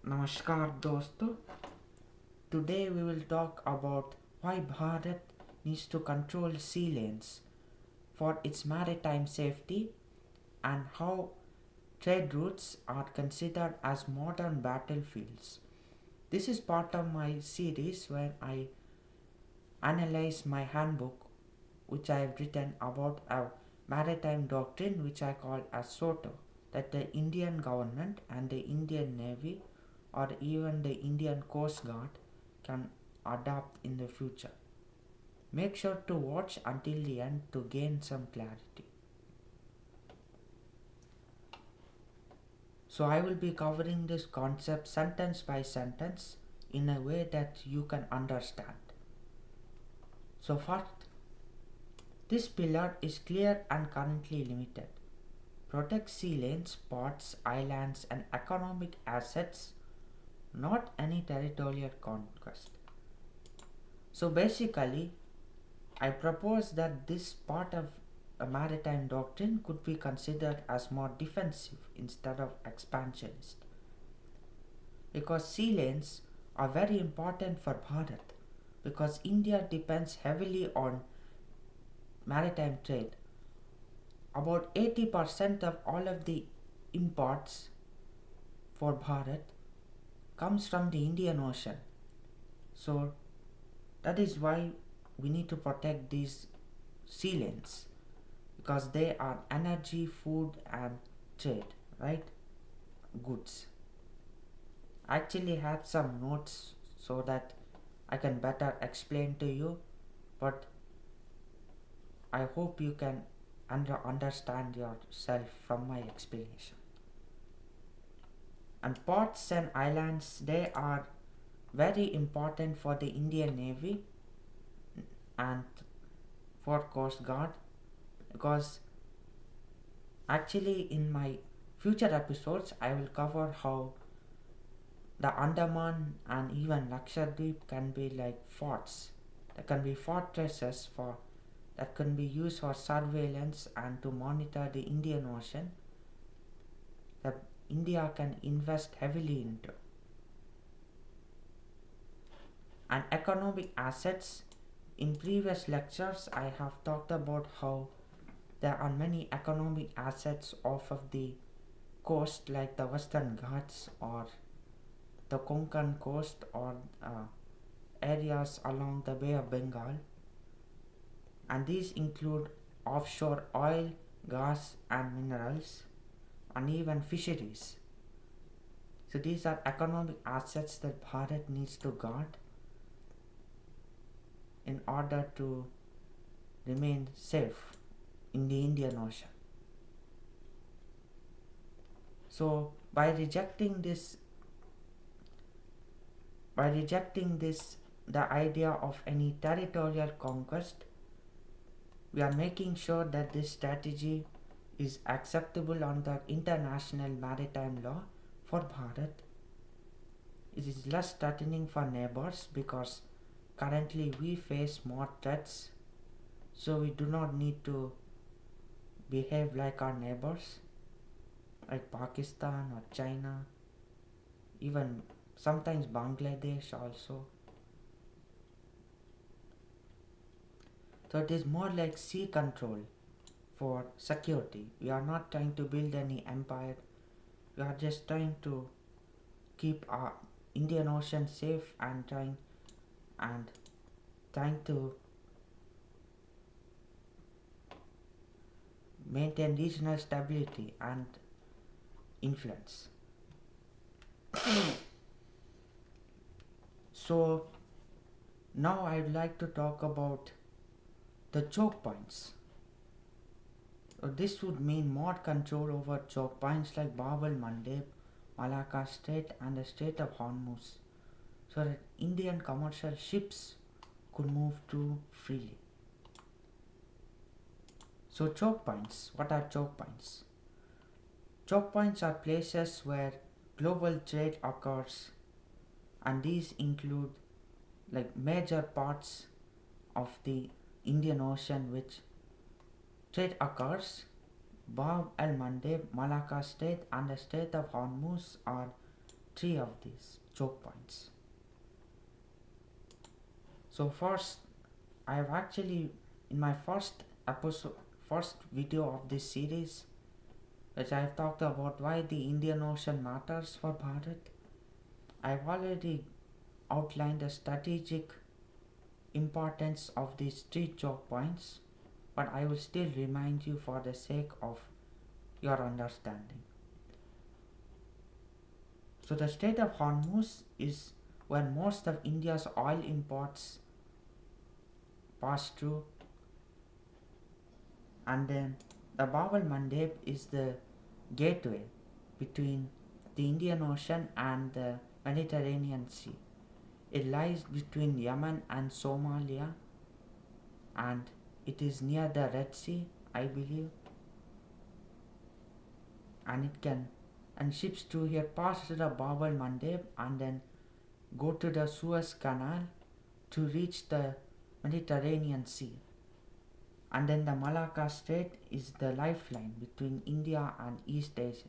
Namaskar dosto. Today we will talk about why Bharat needs to control sea lanes for its maritime safety and how trade routes are considered as modern battlefields. This is part of my series where I analyze my handbook which I have written about a maritime doctrine which I call as SOTO, that the Indian government and the Indian Navy or even the Indian Coast Guard can adopt in the future. Make sure to watch until the end to gain some clarity. So I will be covering this concept sentence by sentence in a way that you can understand. So first, this pillar is clear and currently limited. Protect sea lanes, ports, islands and economic assets, not any territorial conquest. So basically, I propose that this part of a maritime doctrine could be considered as more defensive instead of expansionist. Because sea lanes are very important for Bharat, because India depends heavily on maritime trade. About 80% of all of the imports for Bharat comes from the Indian Ocean. So that is why we need to protect these sea lanes, because they are energy, food and trade, right? Goods. I actually had some notes so that I can better explain to you, but I hope you can understand yourself from my explanation. And ports and islands, they are very important for the Indian Navy and for Coast Guard, because actually in my future episodes I will cover how the Andaman and even Rakshati can be like forts. There can be fortresses for that can be used for surveillance and to monitor the Indian Ocean that India can invest heavily into. And economic assets, in previous lectures I have talked about how there are many economic assets off of the coast like the Western Ghats or the Konkan coast or areas along the Bay of Bengal, and these include offshore oil, gas and minerals and even fisheries. So these are economic assets that Bharat needs to guard in order to remain safe in the Indian Ocean. So by rejecting this, the idea of any territorial conquest, we are making sure that this strategy is acceptable under international maritime law for Bharat. It is less threatening for neighbors because currently we face more threats, so we do not need to behave like our neighbors like Pakistan or China, even sometimes Bangladesh also. So it is more like sea control for security. We are not trying to build any empire. We are just trying to keep our Indian Ocean safe and trying to maintain regional stability and influence. So now I'd like to talk about the choke points. This would mean more control over choke points like Bab el Mandeb, Malacca Strait and the Strait of Hormuz, so that Indian commercial ships could move through freely. So choke points, what are choke points? Choke points are places where global trade occurs, and these include like major parts of the Indian Ocean which trade occurs. Bab el Mandeb, Malacca Strait and the Strait of Hormuz are three of these choke points. So first, I have actually in my first video of this series, which I have talked about why the Indian Ocean matters for Bharat. I have already outlined the strategic importance of these three choke points, but I will still remind you for the sake of your understanding. So the Strait of Hormuz is where most of India's oil imports pass through, and then the Bab el Mandeb is the gateway between the Indian Ocean and the Mediterranean Sea. It lies between Yemen and Somalia, and it is near the Red Sea, I believe, and ships through here pass through the Bab el Mandeb and then go to the Suez Canal to reach the Mediterranean Sea. And then the Malacca Strait is the lifeline between India and East Asia.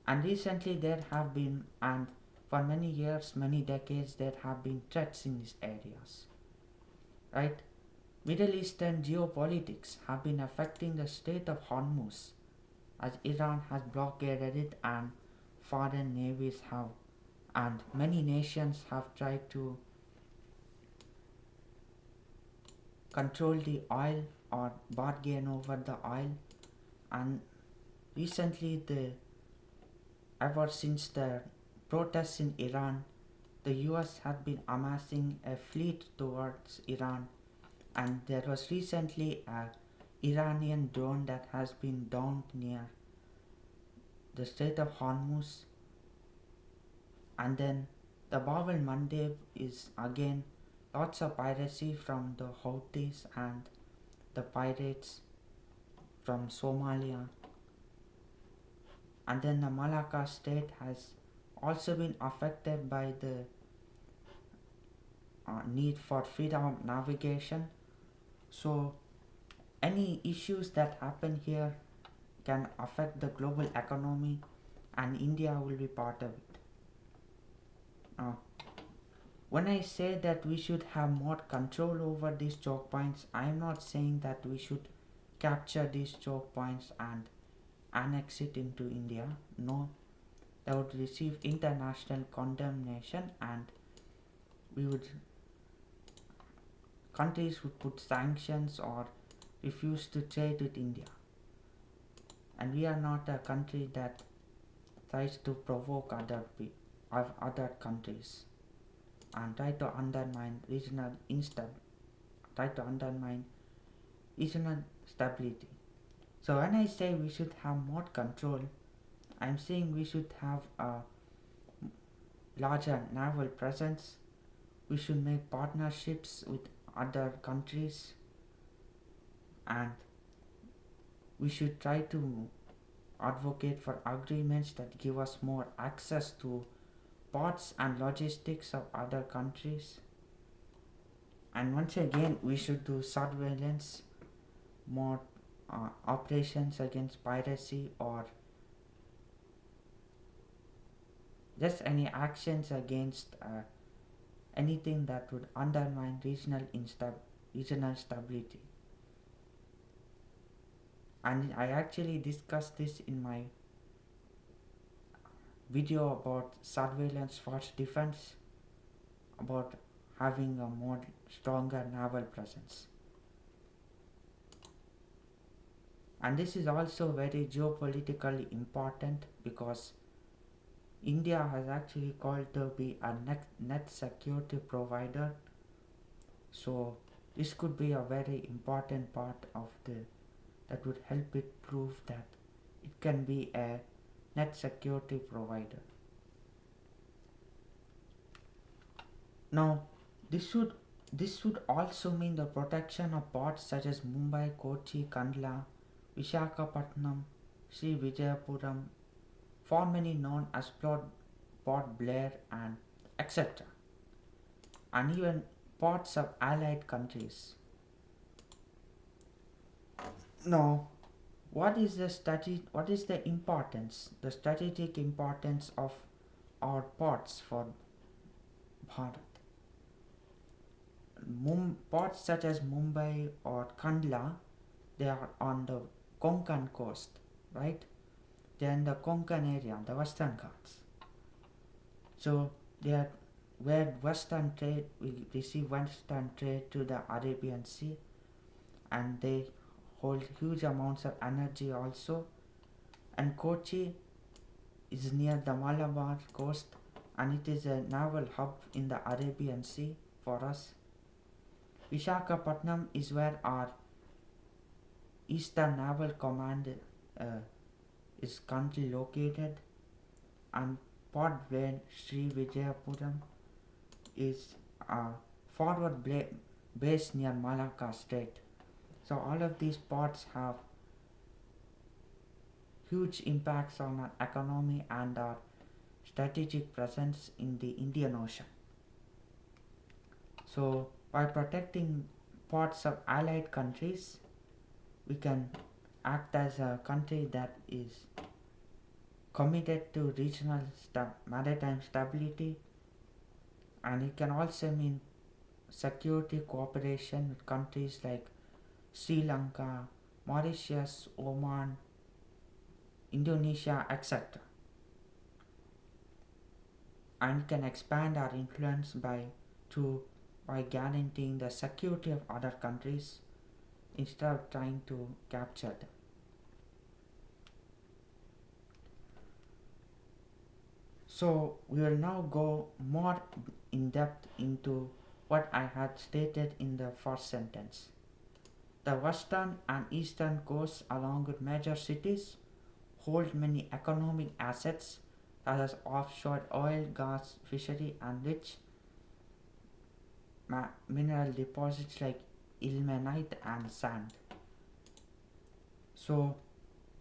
And recently there have been, and for many years, many decades, there have been threats in these areas. Right? Middle Eastern geopolitics have been affecting the Strait of Hormuz, as Iran has blockaded it and foreign navies have, and many nations have tried to control the oil or bargain over the oil. And recently, ever since the protests in Iran, the US has been amassing a fleet towards Iran, and there was recently a Iranian drone that has been downed near the Strait of Hormuz. And then the Bab el Mandeb is again lots of piracy from the Houthis and the pirates from Somalia. And then the Malacca Strait has also been affected by the need for freedom of navigation. So any issues that happen here can affect the global economy, and India will be part of it. When I say that we should have more control over these choke points, I am not saying that we should capture these choke points and annex it into India. No, that would receive international condemnation, and countries would put sanctions or refuse to trade with India. And we are not a country that tries to provoke other countries and try to undermine regional stability. So when I say we should have more control, I'm saying we should have a larger naval presence. We should make partnerships with other countries, and we should try to advocate for agreements that give us more access to ports and logistics of other countries. And once again, we should do surveillance, more operations against piracy, or just any actions against anything that would undermine regional stability. And I actually discussed this in my video about surveillance force defense, about having a more stronger naval presence. And this is also very geopolitically important because India has actually called to be a net security provider. So this could be a very important part of that would help it prove that it can be a net security provider. Now, this should also mean the protection of ports such as Mumbai, Kochi, Kandla, Visakhapatnam, Sri Vijayapuram, formerly known as Port Blair, and etc. And even ports of allied countries. Now, what is the strategic importance of are ports for Bharat. Ports such as Mumbai or Kandla, they are on the Konkan coast, right? They are in the Konkan area, the Western Ghats. So they are where Western trade, we receive Western trade to the Arabian Sea, and they hold huge amounts of energy also. And Kochi is near the Malabar coast, and it is a naval hub in the Arabian Sea for us. Visakhapatnam is where our Eastern Naval Command is currently located, and Port Blair Sri Vijayapuram is a forward base near Malacca Strait. So all of these ports have huge impacts on our economy and our strategic presence in the Indian Ocean. So by protecting ports of allied countries, we can act as a country that is committed to regional maritime stability, and it can also mean security cooperation with countries like Sri Lanka, Mauritius, Oman, Indonesia, etc. And can expand our influence by guaranteeing the security of other countries instead of trying to capture them. So we will now go more in depth into what I had stated in the first sentence. The western and eastern coasts along with major cities hold many economic assets such as offshore oil, gas, fishery and rich mineral deposits like ilmenite and sand. So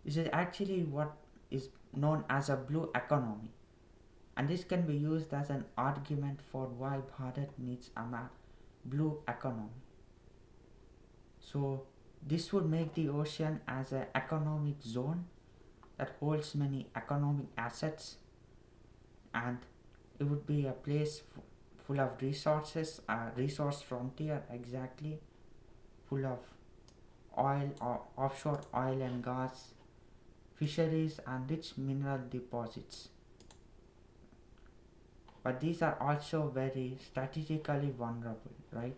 this is actually what is known as a blue economy, and this can be used as an argument for why Bharat needs a blue economy. So this would make the ocean as an economic zone that holds many economic assets, and it would be a place full of resources, a resource frontier exactly, full of oil or offshore oil and gas, fisheries and rich mineral deposits. But these are also very strategically vulnerable, right?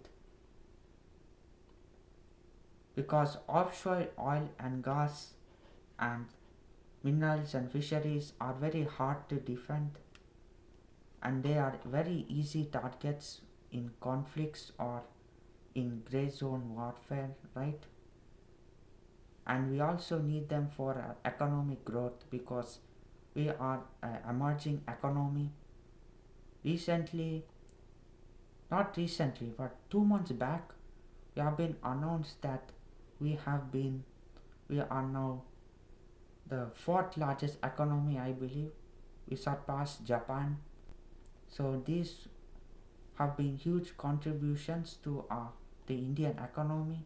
Because offshore oil and gas and minerals and fisheries are very hard to defend, and they are very easy targets in conflicts or in grey zone warfare, right? And we also need them for economic growth because we are an emerging economy. Not recently, but 2 months back, we have been announced that we are now the fourth largest economy, I believe. We surpassed Japan. So these have been huge contributions to the Indian economy.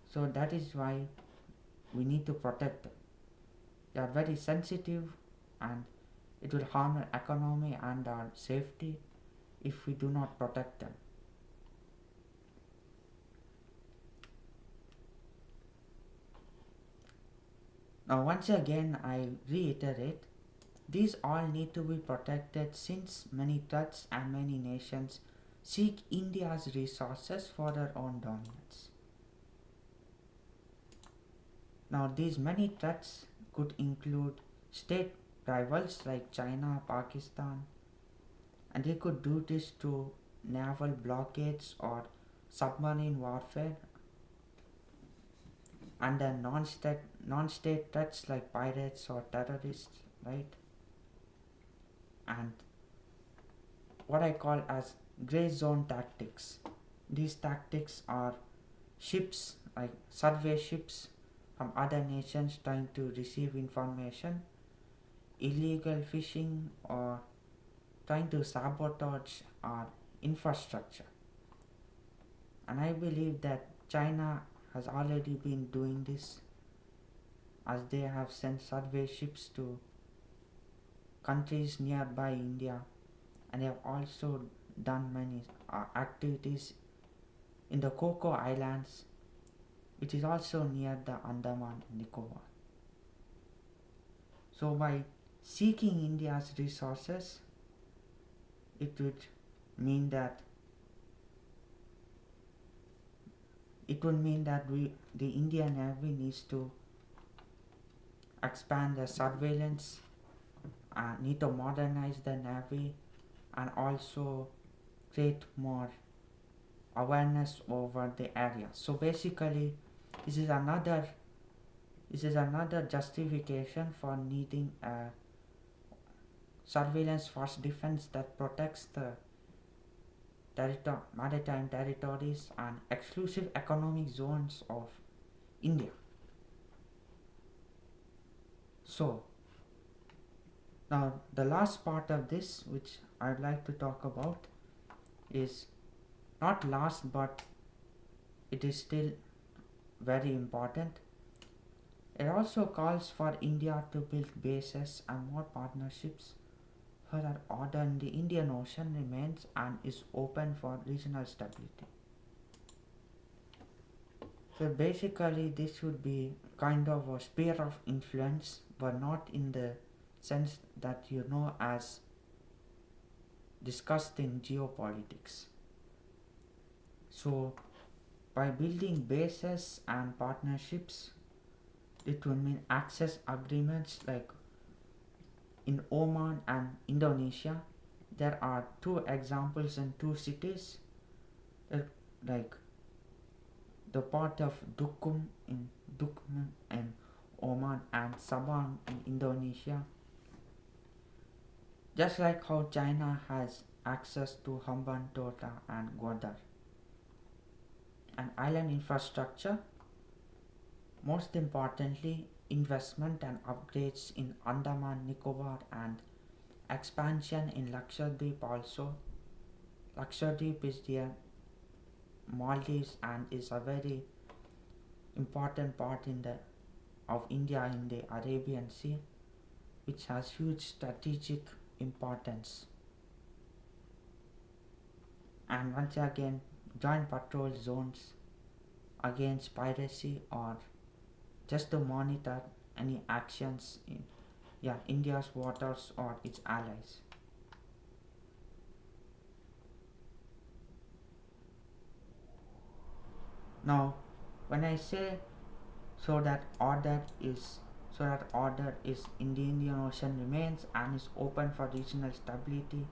So that is why we need to protect them. They are very sensitive, and it will harm our economy and our safety if we do not protect them. Now once again I reiterate, these all need to be protected since many threats and many nations seek India's resources for their own dominance. Now these many threats could include state rivals like China, Pakistan, and they could do this through naval blockades or submarine warfare, and then non-state threats like pirates or terrorists, right? And what I call as grey zone tactics. These tactics are ships like survey ships from other nations trying to receive information, illegal fishing, or trying to sabotage our infrastructure. And I believe that China has already been doing this, as they have sent survey ships to countries nearby India, and they have also done many activities in the Coco Islands, which is also near the Andaman and Nicobar. So by seeking India's resources, it would mean that the Indian Navy needs to expand the surveillance, need to modernize the Navy, and also create more awareness over the area. So basically, this is another justification for needing a surveillance force defense that protects the maritime territories and exclusive economic zones of India. So now the last part of this, which I'd like to talk about, is not last, but it is still very important. It also calls for India to build bases and more partnerships so that order in the Indian Ocean remains and is open for regional stability. So basically this would be kind of a sphere of influence, but not in the sense that as discussed in geopolitics. So by building bases and partnerships, it will mean access agreements like in Oman and Indonesia. There are 2 examples in 2 cities, like the port of Duqm in Oman and Sabah in Indonesia. Just like how China has access to Hambantota and Gwadar. And island infrastructure, most importantly, investment and upgrades in Andaman Nicobar and expansion in Lakshadweep also. Lakshadweep is the Maldives and is a very important part of India in the Arabian Sea, which has huge strategic importance. And once again, joint patrol zones against piracy or just to monitor any actions in India's waters or its allies. Now, when I say so that order is in the Indian Ocean remains and is open for regional stability,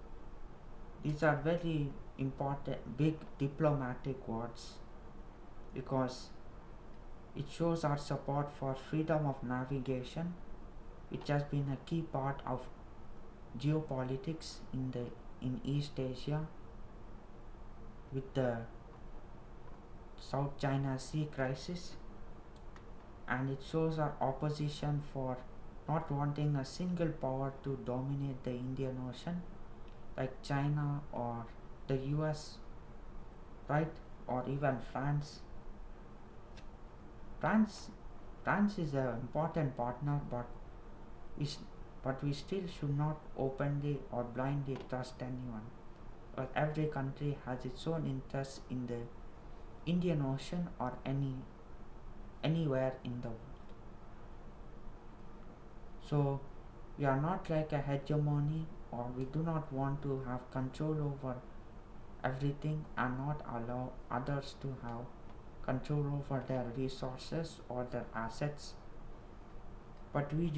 these are very important, big diplomatic words, because it shows our support for freedom of navigation, which has been a key part of geopolitics in East Asia with the South China Sea crisis, and it shows our opposition for not wanting a single power to dominate the Indian Ocean like China or the US, right? Or even France. France is an important partner, but we still should not openly or blindly trust anyone. But every country has its own interests in the Indian Ocean or anywhere in the world. So we are not like a hegemony, or we do not want to have control over everything and not allow others to have control over their resources or their assets. But we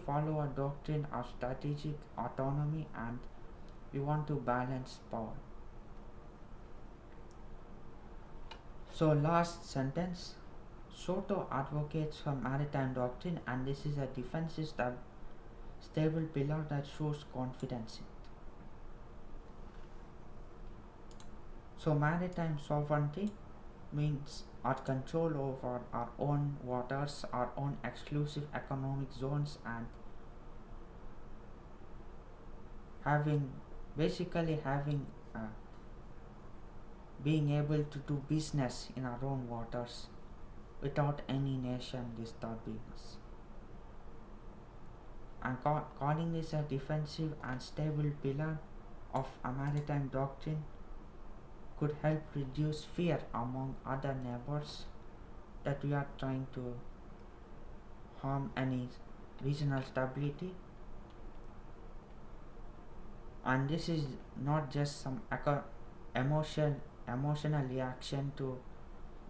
follow a doctrine of strategic autonomy, and we want to balance power. So last sentence, SOTO advocates for maritime doctrine, and this is a defensive stable pillar that shows confidence in it. So maritime sovereignty means our control over our own waters, our own exclusive economic zones, and being able to do business in our own waters without any nation disturbing us. and calling this a defensive and stable pillar of a maritime doctrine could help reduce fear among other neighbors that we are trying to harm any regional stability. And this is not just some emotional reaction to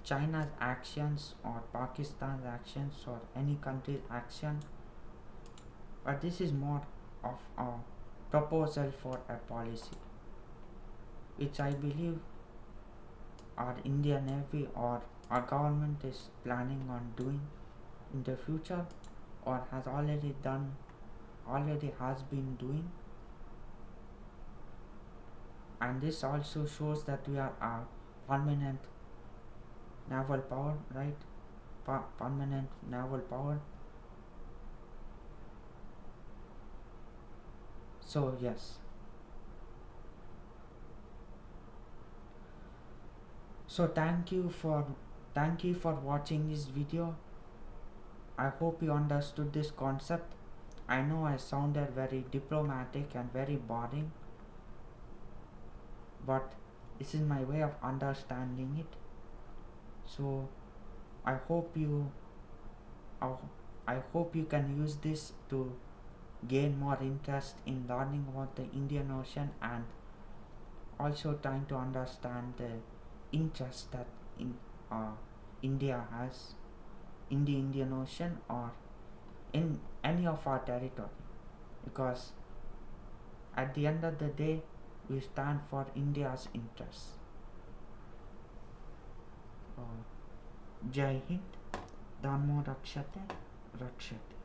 China's actions or Pakistan's actions or any country's action, but this is more of a proposal for a policy which I believe our Indian Navy or our government is planning on doing in the future or has already been doing. And this also shows that we are a permanent naval power, right? Permanent naval power. So yes. So thank you for watching this video. I hope you understood this concept. I know I sounded very diplomatic and very boring, but this is my way of understanding it. So I hope you can use this to gain more interest in learning about the Indian Ocean and also trying to understand the interest that India has in the Indian Ocean or in any of our territory, because at the end of the day we stand for India's interests. Jai Hind, Dharmo Rakshati, Rakshati.